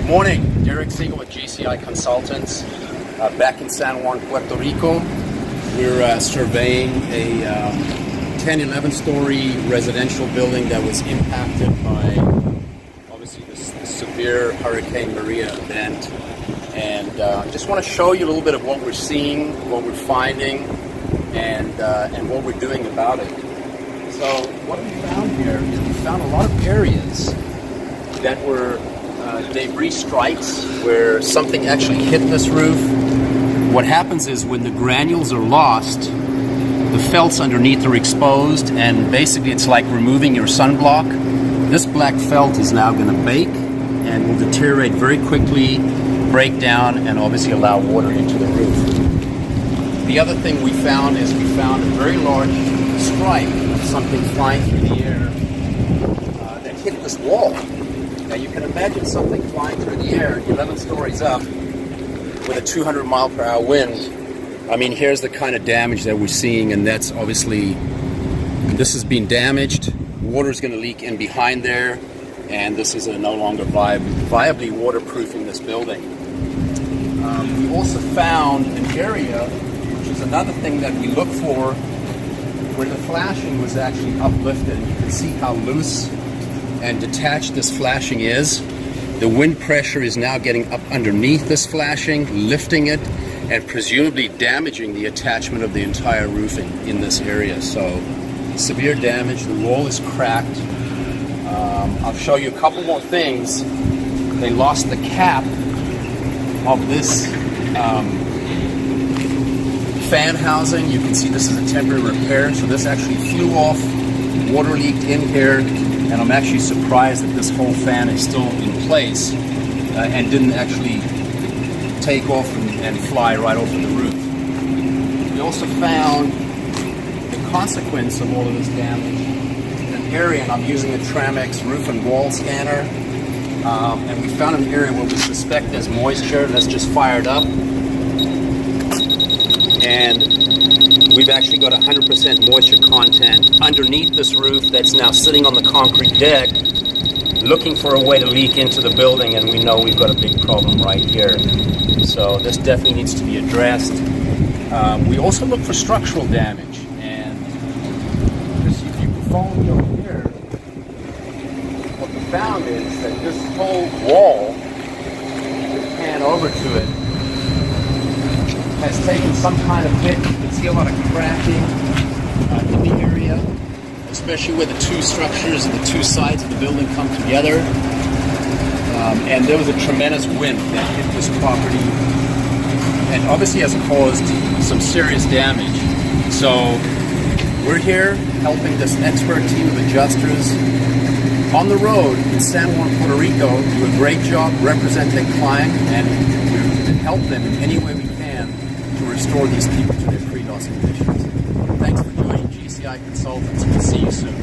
Good morning, Derek Segal with GCI Consultants, back in San Juan, Puerto Rico. We're surveying a 10-11-story residential building that was impacted by, obviously, the severe Hurricane Maria event. And just want to show you a little bit of what we're seeing, what we're finding, and what we're doing about it. So what we found here is we found a lot of areas that were debris strikes where something actually hit this roof. What happens is when the granules are lost, the felts underneath are exposed, and basically it's like removing your sunblock. This black felt is now going to bake and will deteriorate very quickly, break down, and obviously allow water into the roof. The other thing we found is we found a very large strike of something flying through the air that hit this wall. Now you can imagine something flying through the air 11 stories up with a 200 mile per hour wind. I mean, here's the kind of damage that we're seeing, and that's obviously, this has been damaged. Water is going to leak in behind there, and this is no longer viably waterproofing this building. We also found an area, which is another thing that we look for, where the flashing was actually uplifted. You can see how loose and detached this flashing is. The wind pressure is now getting up underneath this flashing, lifting it, and presumably damaging the attachment of the entire roofing in this area. So severe damage. The wall is cracked. I'll show you a couple more things. They lost the cap of this fan housing. You can see this is a temporary repair, so this actually flew off. Water leaked in here, and I'm actually surprised that this whole fan is still in place and didn't actually take off and fly right off of the roof. We also found the consequence of all of this damage in an area, and I'm using a Tramex roof and wall scanner, and we found an area where we suspect there's moisture that's just fired up, and we've actually got 100% moisture content underneath this roof that's now sitting on the concrete deck, looking for a way to leak into the building, and we know we've got a big problem right here. So this definitely needs to be addressed. We also look for structural damage, and just if you follow me over here, what we found is that this whole wall, pan over to it, has taken some kind of hit. You can see a lot of cracking in the area, especially where the two structures and the two sides of the building come together. And there was a tremendous wind that hit this property and obviously has caused some serious damage. So we're here helping this expert team of adjusters on the road in San Juan, Puerto Rico, do a great job representing the client, and we help them in any way we can to restore these people to their pre-loss conditions. Thanks for joining GCI Consultants. We'll see you soon.